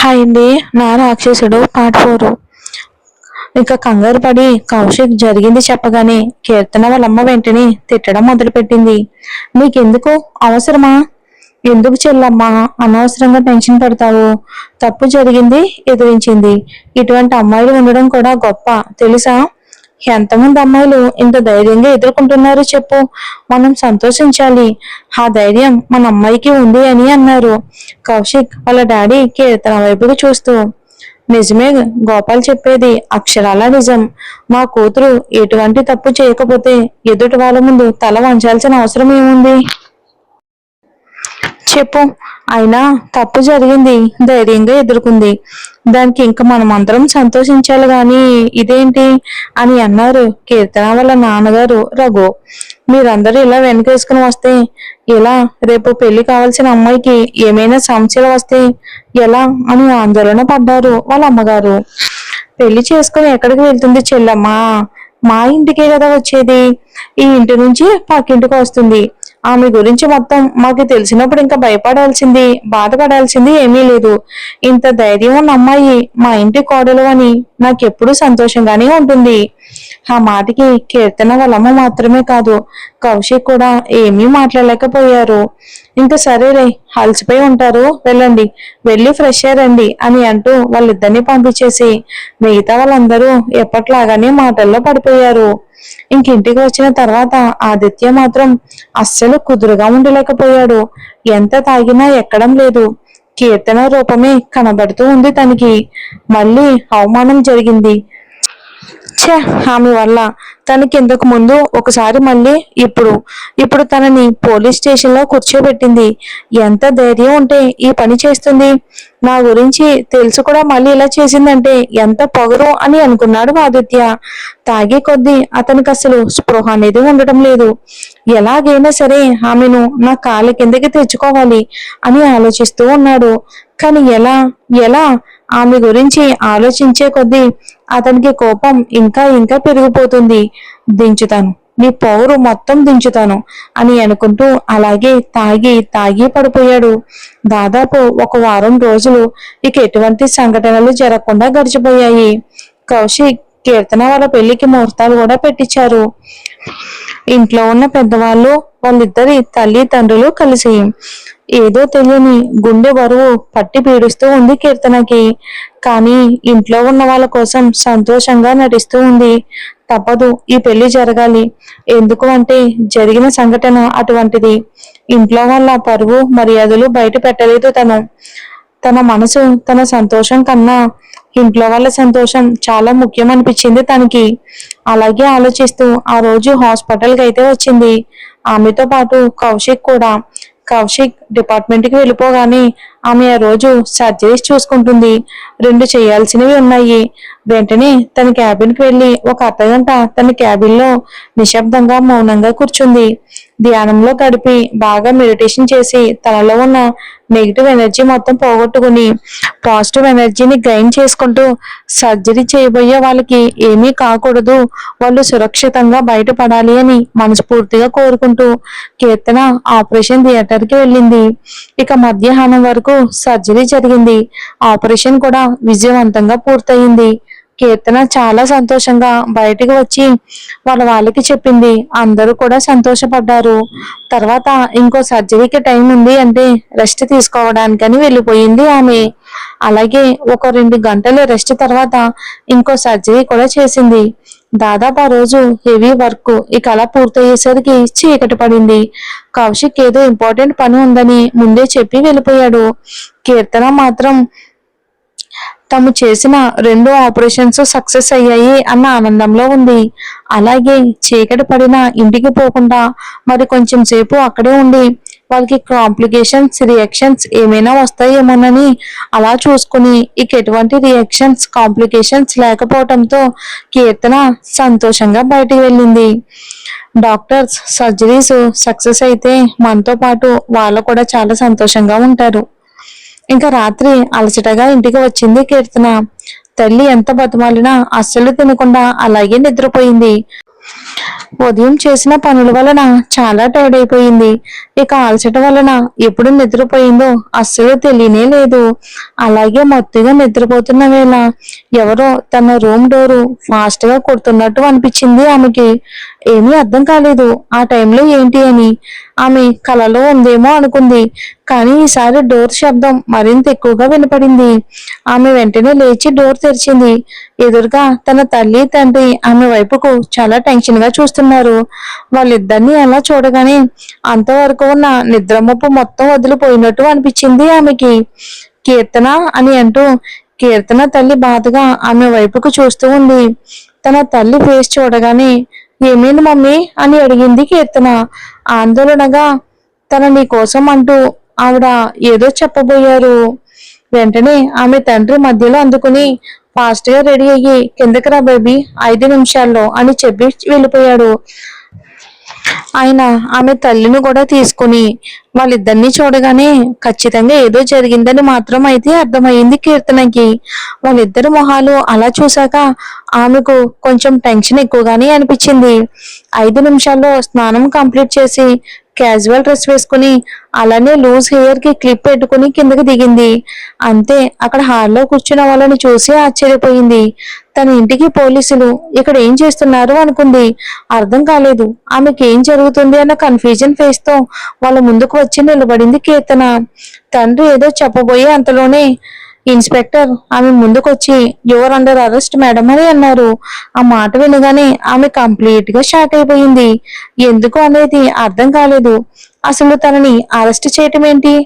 Hi అండి. నా రాక్షసుడు పార్ట్ 4. ఇక కంగారు పడి కౌశిక్ జరిగింది చెప్పగానే కీర్తన వాళ్ళమ్మ వెంటనే తిట్టడం మొదలుపెట్టింది. నీకెందుకు అవసరమా? ఎందుకు చెల్లమ్మా అనవసరంగా టెన్షన్ పడతావు? తప్పు జరిగింది, ఎదిరించింది. ఇటువంటి అమ్మాయిలు ఉండడం కూడా గొప్ప తెలుసా? ఎంతమంది అమ్మాయిలు ఇంత ధైర్యంగా ఎదుర్కొంటున్నారు చెప్పు. మనం సంతోషించాలి. ఆ ధైర్యం మన అమ్మాయికి ఉంది అని అన్నారు కౌశిక్ వాళ్ళ డాడీ కీర్తన వైపుకు చూస్తూ. నిజమే గోపాల్ చెప్పేది అక్షరాల నిజం. మా కూతురు ఎటువంటి తప్పు చేయకపోతే ఎదుటి వాళ్ళ ముందు తల వంచాల్సిన అవసరం ఏముంది చెప్పు. అయినా తప్పు జరిగింది, ధైర్యంగా ఎదుర్కొంది. దానికి ఇంకా మనమందరం సంతోషించాలి గాని ఇదేంటి అని అన్నారు కీర్తన వాళ్ళ నాన్నగారు రఘు. మీరందరూ ఇలా వెనకేసుకుని వస్తే ఎలా? రేపు పెళ్లి కావాల్సిన అమ్మాయికి ఏమైనా సమస్యలు వస్తే ఎలా అని ఆందోళన పడ్డారు వాళ్ళ అమ్మగారు. పెళ్లి చేసుకుని ఎక్కడికి వెళ్తుంది చెల్లమ్మా? మా ఇంటికే కదా వచ్చేది. ఈ ఇంటి నుంచి పక్కింటికి వస్తుంది. ఆమె గురించి మొత్తం మాకు తెలిసినప్పుడు ఇంకా భయపడాల్సింది, బాధపడాల్సింది ఏమీ లేదు. ఇంత ధైర్యం ఉన్న అమ్మాయి మా ఇంటి కోడలు అని నాకెప్పుడు సంతోషంగానే ఉంటుంది. ఆ మాటకి కీర్తన వాళ్ళమ్మ మాత్రమే కాదు కౌశిక్ కూడా ఏమీ మాట్లాడలేకపోయారు. ఇంకా సరేలే, అలసిపోయి ఉంటారు, వెళ్ళండి, వెళ్ళి ఫ్రెష్ అయ్యారండి అని అంటూ వాళ్ళిద్దరిని పంపించేసి మిగతా వాళ్ళందరూ ఎప్పట్లాగానే మాటల్లో పడిపోయారు. ఇంకింటికి వచ్చిన తర్వాత ఆదిత్య మాత్రం అస్సలు కుదురుగా ఉండలేకపోయాడు. ఎంత తాగినా ఎక్కడం లేదు. కీర్తన రూపమే కనబడుతూ ఉంది తనకి. మళ్ళీ అవమానం జరిగింది. ఆమె వల్ల తనకి ఇంతకు ముందు ఒకసారి, మళ్ళీ ఇప్పుడు తనని పోలీస్ స్టేషన్ లో కూర్చోబెట్టింది. ఎంత ధైర్యం ఉంటే ఈ పని చేస్తుంది? నా గురించి తెలుసు కూడా మళ్ళీ ఇలా చేసిందంటే ఎంత పొగరు అని అనుకున్నాడు ఆదిత్య. తాగే కొద్దీ అతనికి అసలు స్పృహ అనేది ఉండటం లేదు. ఎలాగైనా సరే ఆమెను నా కాళ్ళ కిందకి తెచ్చుకోవాలి అని ఆలోచిస్తూ ఉన్నాడు. కానీ ఎలా ఎలా ఆమె గురించి ఆలోచించే కొద్దీ అతనికి కోపం ఇంకా ఇంకా పెరిగిపోతుంది. దించుతాను, నీ పౌరు మొత్తం దించుతాను అని అనుకుంటూ అలాగే తాగి తాగి పడిపోయాడు. దాదాపు ఒక వారం రోజులు ఇక ఎటువంటి సంఘటనలు జరగకుండా గడిచిపోయాయి. కౌశిక్ కీర్తన వాళ్ళ పెళ్లికి ముహూర్తాలు కూడా పెట్టించారు. ఇంట్లో ఉన్న పెద్దవాళ్ళు, వాళ్ళిద్దరి తల్లి తండ్రులు కలిసి. ఏదో తెలియని గుండె బరువు పట్టి పీడిస్తూ ఉంది కీర్తనకి. కానీ ఇంట్లో ఉన్న వాళ్ళ కోసం సంతోషంగా నటిస్తూ ఉంది. తప్పదు, ఈ పెళ్లి జరగాలి. ఎందుకు అంటే జరిగిన సంఘటన అటువంటిది. ఇంట్లో వాళ్ళ పరువు మర్యాదలు బయట పెట్టలేదు తను. తన మనసు తన సంతోషం కన్నా ఇంట్లో వాళ్ళ సంతోషం చాలా ముఖ్యం అనిపించింది తనకి. అలాగే ఆలోచిస్తూ ఆ రోజు హాస్పిటల్కి అయితే వచ్చింది. ఆమెతో పాటు కౌశిక్ కూడా. కౌశిక్ డిపార్ట్మెంట్ కి వెళ్ళిపోగానే ఆమె ఆ రోజు సర్జరీస్ చూసుకుంటుంది. 2 చేయాల్సినవి ఉన్నాయి. వెంటనే తన క్యాబిన్ కి వెళ్ళి ఒక అర్ధగంట తన క్యాబిన్ లో నిశ్శబ్దంగా మౌనంగా కూర్చుంది. ధ్యానంలో గడిపి బాగా మెడిటేషన్ చేసి తనలో ఉన్న నెగిటివ్ ఎనర్జీ మొత్తం పోగొట్టుకుని పాజిటివ్ ఎనర్జీని గెయిన్ చేసుకుంటూ సర్జరీ చేయబోయే వాళ్ళకి ఏమీ కాకూడదు, వాళ్ళు సురక్షితంగా బయటపడాలి అని మనస్ఫూర్తిగా కోరుకుంటూ కీర్తన ఆపరేషన్ థియేటర్ కి వెళ్ళింది. ఇక మధ్యాహ్నం వరకు సర్జరీ జరిగింది. ఆపరేషన్ కూడా విజయవంతంగా పూర్తయింది. కీర్తన చాలా సంతోషంగా బయటికి వచ్చి వాళ్ళకి చెప్పింది. అందరూ కూడా సంతోషపడ్డారు. తర్వాత ఇంకో సర్జరీకి టైం ఉంది అంటే రెస్ట్ తీసుకోవడానికని వెళ్ళిపోయింది ఆమె. అలాగే ఒక 2 గంటల రెస్ట్ తర్వాత ఇంకో సర్జరీ కూడా చేసింది. దాదాపు ఆ రోజు హెవీ వర్క్. ఇక అలా పూర్తయ్యేసరికి చీకటి పడింది. కౌశిక్ ఏదో ఇంపార్టెంట్ పని ఉందని ముందే చెప్పి వెళ్ళిపోయాడు. కీర్తన మాత్రం తాము చేసిన 2 ఆపరేషన్స్ సక్సెస్ అయ్యాయి అన్న ఆనందంలో ఉంది. అలాగే చీకటి పడిన ఇంటికి పోకుండా మరి కొంచెం సేపు అక్కడే ఉండి వాళ్ళకి కాంప్లికేషన్స్, రియాక్షన్స్ ఏమైనా వస్తాయేమోనని అలా చూసుకుని ఇక ఎటువంటి రియాక్షన్స్, కాంప్లికేషన్స్ లేకపోవడంతో కీర్తన సంతోషంగా బయటికి వెళ్ళింది. డాక్టర్స్ సర్జరీస్ సక్సెస్ అయితే మనతో పాటు వాళ్ళు కూడా చాలా సంతోషంగా ఉంటారు. ఇంకా రాత్రి అలసటగా ఇంటికి వచ్చింది కీర్తన. తల్లి ఎంత బతిమాలినా అస్సలు తినకుండా అలాగే నిద్రపోయింది. ఉదయం చేసిన పనుల వలన చాలా టైర్డ్ అయిపోయింది. ఇక అలసట వలన ఎప్పుడు నిద్రపోయిందో అస్సలు తెలియనే లేదు. అలాగే మొత్తంగా నిద్రపోతున్న వేళ ఎవరో తన రూమ్ డోరు ఫాస్ట్ గా కొడుతున్నట్టు అనిపించింది ఆమెకి. ఏమీ అర్థం కాలేదు ఆ టైంలో ఏంటి అని. ఆమె కలలో ఉందేమో అనుకుంది. కానీ ఈసారి డోర్ శబ్దం మరింత ఎక్కువగా వినపడింది. ఆమె వెంటనే లేచి డోర్ తెరిచింది. ఎదురుగా తన తల్లి తండ్రి ఆమె వైపుకు చాలా టెన్షన్ గా చూస్తున్నారు. వాళ్ళిద్దరిని అలా చూడగానే అంతవరకు ఉన్న నిద్రమొప్పు మొత్తం వదిలిపోయినట్టు అనిపించింది ఆమెకి. కీర్తన అని అంటూ కీర్తన తల్లి బాధగా ఆమె వైపుకు చూస్తూ ఉంది. తన తల్లి ఫేస్ చూడగానే ఏమైంది మమ్మీ అని అడిగింది కీర్తన ఆందోళనగా. తన నీ కోసం అంటూ ఆవిడ ఏదో చెప్పబోయారు. వెంటనే ఆమె తండ్రి మధ్యలో అందుకుని ఫాస్ట్ గా రెడీ అయ్యి కిందకి రా బేబీ 5 నిమిషాల్లో అని చెప్పి వెళ్ళిపోయాడు. ఆయన ఆమె తల్లిని కూడా తీసుకుని వాళ్ళిద్దరిని చూడగానే ఖచ్చితంగా ఏదో జరిగిందని మాత్రం అయితే అర్థమైంది కీర్తనకి. వాళ్ళిద్దరి మొహాలు అలా చూశాక ఆమెకు కొంచెం టెన్షన్ ఎక్కువగానే అనిపించింది. 5 నిమిషాల్లో స్నానం కంప్లీట్ చేసి క్యాజువల్ డ్రెస్ వేసుకుని అలానే లూజ్ హెయిర్ కి క్లిప్ పెట్టుకుని కిందకి దిగింది. అంతే అక్కడ హాల్లో కూర్చున్న వాళ్ళని చూసి ఆశ్చర్యపోయింది. తన ఇంటికి పోలీసులు ఇక్కడ ఏం చేస్తున్నారు అనుకుంది. అర్థం కాలేదు ఆమెకి ఏం జరుగుతుంది అన్న కన్ఫ్యూజన్ ఫేస్ తో వాళ్ళ ముందుకు వచ్చి నిలబడింది కీర్తన. తండ్రి ఏదో చెప్పబోయే అంతలోనే ఇన్స్పెక్టర్ ఆమె ముందుకొచ్చి యువర్ అండర్ అరెస్ట్ మేడం అని అన్నారు. ఆ మాట వినగానే ఆమె కంప్లీట్ గా షాక్ అయిపోయింది. ఎందుకు అనేది అర్థం కాలేదు. అసలు తనని అరెస్ట్ చేయటం ఏంటి?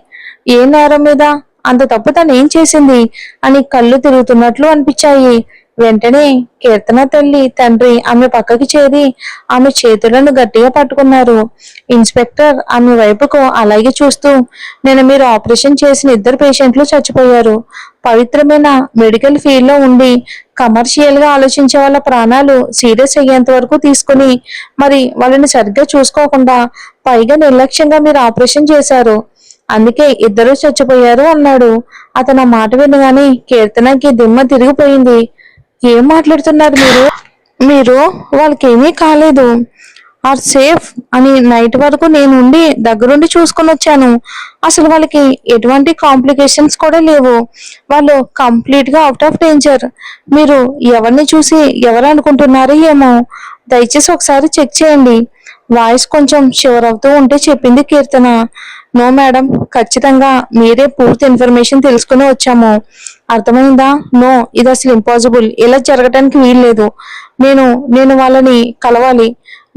ఏ నేరం మీద? అంత తప్పు తను ఏం చేసింది అని కళ్ళు తిరుగుతున్నట్లు అనిపించాయి. వెంటనే కీర్తన తల్లి తండ్రి ఆమె పక్కకి చేరి ఆమె చేతులను గట్టిగా పట్టుకున్నారు. ఇన్స్పెక్టర్ ఆమె వైపుకు అలాగే చూస్తూ నేను మీరు ఆపరేషన్ చేసిన 2 పేషెంట్లు చచ్చిపోయారు. పవిత్రమైన మెడికల్ ఫీల్డ్ లో ఉండి కమర్షియల్ గా ఆలోచించే వాళ్ళ ప్రాణాలు సీరియస్ అయ్యేంత వరకు తీసుకుని మరి వాళ్ళని సరిగ్గా చూసుకోకుండా పైగా నిర్లక్ష్యంగా మీరు ఆపరేషన్ చేశారు. అందుకే 2 చచ్చిపోయారు అన్నాడు. అతను ఆ మాట వినగానే కీర్తనకి దిమ్మ తిరిగిపోయింది. ఏం మాట్లాడుతున్నారు మీరు? మీరు వాళ్ళకేమీ కాలేదు, ఆర్ సేఫ్ అని నైట్ వరకు నేను ఉండి దగ్గరుండి చూసుకొని వచ్చాను. అసలు వాళ్ళకి ఎటువంటి కాంప్లికేషన్స్ కూడా లేవు. వాళ్ళు కంప్లీట్ గా అవుట్ ఆఫ్ డేంజర్. మీరు ఎవరిని చూసి ఎవరు అనుకుంటున్నారో ఏమో. దయచేసి ఒకసారి చెక్ చేయండి. వాయిస్ కొంచెం షివర్ అవుతూ ఉంటే చెప్పింది కీర్తన. నో మేడం, ఖచ్చితంగా మీరే పూర్తి ఇన్ఫర్మేషన్ తెలుసుకుని వచ్చాము. అర్థమైందా? నో, ఇది అసలు ఇంపాసిబుల్. ఇలా జరగటానికి వీల్లేదు. నేను నేను వాళ్ళని కలవాలి.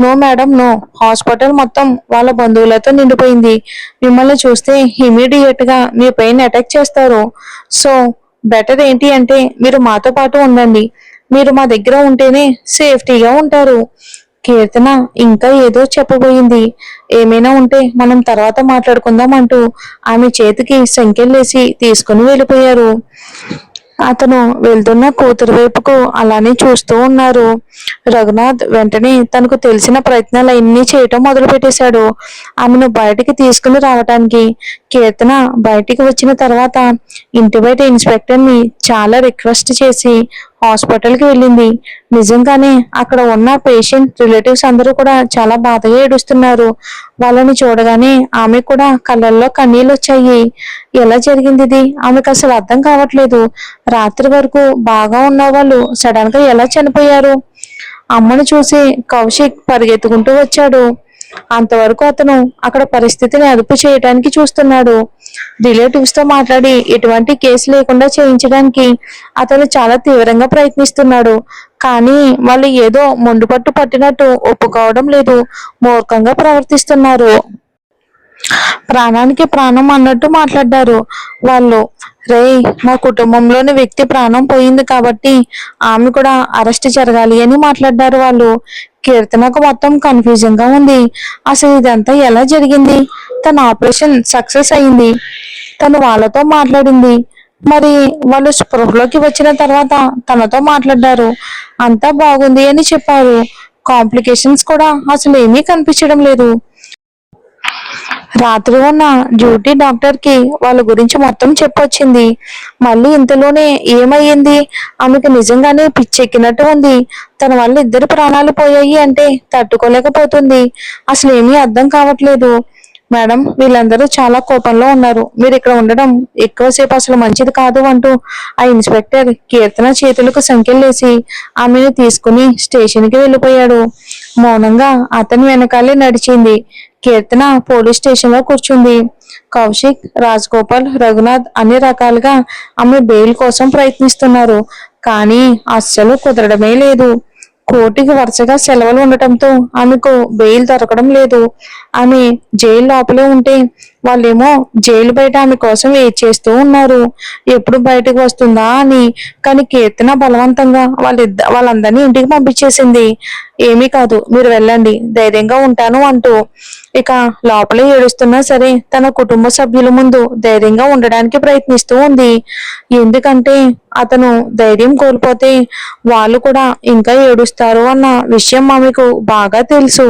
No madam, no. హాస్పిటల్ మొత్తం వాళ్ళ బంధువులతో నిండిపోయింది. మిమ్మల్ని చూస్తే ఇమీడియట్ గా మీ పైన అటాక్ చేస్తారు. సో బెటర్ ఏంటి అంటే మీరు మాతో పాటు ఉండండి. మీరు మా దగ్గర ఉంటేనే సేఫ్టీగా ఉంటారు. కీర్తన ఇంకా ఏదో చెప్పబోయింది. ఏమైనా ఉంటే మనం తర్వాత మాట్లాడుకుందాం అంటూ ఆమె చేతికి సంకెళ్ళేసి తీసుకుని వెళ్ళిపోయారు. అతను వెళ్తున్న కూతురు వైపుకు అలానే చూస్తూ ఉన్నారు. రఘునాథ్ వెంటనే తనకు తెలిసిన ప్రయత్నాలన్నీ చేయటం మొదలు పెట్టేశాడు ఆమెను బయటికి తీసుకుని రావటానికి. కీర్తన బయటికి వచ్చిన తర్వాత ఇంటి బయట ఇన్స్పెక్టర్ ని చాలా రిక్వెస్ట్ చేసి హాస్పిటల్ కి వెళ్ళింది. నిజంగానే అక్కడ ఉన్న పేషెంట్ రిలేటివ్స్ అందరూ కూడా చాలా బాధగా ఏడుస్తున్నారు. వాళ్ళని చూడగానే ఆమె కూడా కళ్ళల్లో కన్నీళ్ళు వచ్చాయి. ఎలా జరిగింది ఇది? ఆమెకు అసలు అర్థం కావట్లేదు. రాత్రి వరకు బాగా ఉన్న వాళ్ళు సడన్ గా ఎలా చనిపోయారు? అమ్మను చూసి కౌశిక్ పరిగెత్తుకుంటూ వచ్చాడు. అంతవరకు అతను అక్కడ పరిస్థితిని అదుపు చేయడానికి చూస్తున్నాడు. రిలేటివ్స్ తో మాట్లాడి ఎటువంటి కేసు లేకుండా చేయించడానికి అతను చాలా తీవ్రంగా ప్రయత్నిస్తున్నాడు. కానీ వాళ్ళు ఏదో మొండుపట్టు పట్టినట్టు ఒప్పుకోవడం లేదు. మూర్ఖంగా ప్రవర్తిస్తున్నారు. ప్రాణానికి ప్రాణం అన్నట్టు మాట్లాడారు వాళ్ళు. రేయ్, మా కుటుంబంలోని వ్యక్తి ప్రాణం పోయింది కాబట్టి ఆమె కూడా అరెస్ట్ జరగాలి అని మాట్లాడారు వాళ్ళు. కీర్తనకు మొత్తం కన్ఫ్యూజన్ గా ఉంది. అసలు ఇదంతా ఎలా జరిగింది? తన ఆపరేషన్ సక్సెస్ అయింది. తను వాళ్ళతో మాట్లాడింది. మరి వాళ్ళు స్పృహలోకి వచ్చిన తర్వాత తనతో మాట్లాడారు. అంతా బాగుంది అని చెప్పారు. కాంప్లికేషన్స్ కూడా అసలు ఏమీ కనిపించడం లేదు. రాత్రి ఉన్న డ్యూటీ డాక్టర్ కి వాళ్ళ గురించి మొత్తం చెప్పొచ్చింది. మళ్ళీ ఇంతలోనే ఏమయ్యింది? ఆమెకు నిజంగానే పిచ్చెక్కినట్టు ఉంది. తన వల్ల ఇద్దరు ప్రాణాలు పోయాయి అంటే తట్టుకోలేకపోతుంది. అసలు ఏమీ అర్థం కావట్లేదు. మేడం, వీళ్ళందరూ చాలా కోపంలో ఉన్నారు. మీరు ఇక్కడ ఉండడం ఎక్కువసేపు అసలు మంచిది కాదు అంటూ ఆ ఇన్స్పెక్టర్ కీర్తన చేతులకు సంకెళ్ళేసి ఆమెను తీసుకుని స్టేషన్ కి వెళ్ళిపోయాడు. మౌనంగా అతని వెనకాలే నడిచింది. కీర్తన పోలీస్ స్టేషన్ లో కూర్చుంది. కౌశిక్, రాజగోపాల్, రఘునాథ్ అన్ని రకాలుగా ఆమె బెయిల్ కోసం ప్రయత్నిస్తున్నారు. కానీ అస్సలు కుదరడమే లేదు. కోర్టుకి వరుసగా సెలవులు ఉండటంతో ఆమెకు బెయిల్ దొరకడం లేదు. ఆమె జైలు లోపలే ఉంటే వాళ్ళేమో జైలు బయట ఆమె కోసం వెయిట్ చేస్తూ ఉన్నారు, ఎప్పుడు బయటకు వస్తుందా అని. కానీ కీర్తన బలవంతంగా వాళ్ళందరినీ ఇంటికి పంపించేసింది. ఏమీ కాదు, మీరు వెళ్ళండి, ధైర్యంగా ఉంటాను అంటూ. ఇక లోపలే ఏడుస్తున్నా సరే తన కుటుంబ సభ్యుల ముందు ధైర్యంగా ఉండడానికి ప్రయత్నిస్తూ ఉంది. ఎందుకంటే అతను ధైర్యం కోల్పోతే వాళ్ళు కూడా ఇంకా ఏడుస్తారు అన్న విషయం ఆమెకు బాగా తెలుసు.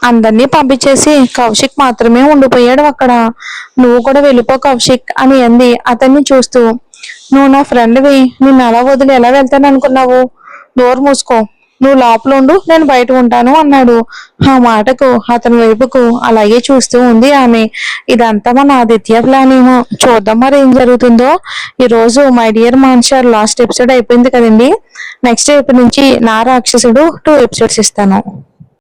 అందరినీ పంపించేసి కౌశిక్ మాత్రమే ఉండిపోయాడు అక్కడ. నువ్వు కూడా వెళ్ళిపో కౌశిక్ అని అంది అతన్ని చూస్తూ. నువ్వు నా ఫ్రెండ్వి, నిన్ను అలా వదిలి ఎలా వెళ్తాను అనుకున్నావు? నోరు మూసుకో, నువ్వు లోపల ఉండు, నేను బయట ఉంటాను అన్నాడు. ఆ మాటకు అతని వైపుకు అలాగే చూస్తూ ఉంది ఆమె. ఇదంతా మన ఆదిత్య ప్లాన్ ఏమో. చూద్దాం మరి ఏం జరుగుతుందో. ఈ రోజు మై డియర్ మాన్షర్ లాస్ట్ ఎపిసోడ్ అయిపోయింది కదండి. నెక్స్ట్ ఎపిసోడ్ నుంచి నా రాక్షసుడు 2 ఎపిసోడ్స్ ఇస్తాను.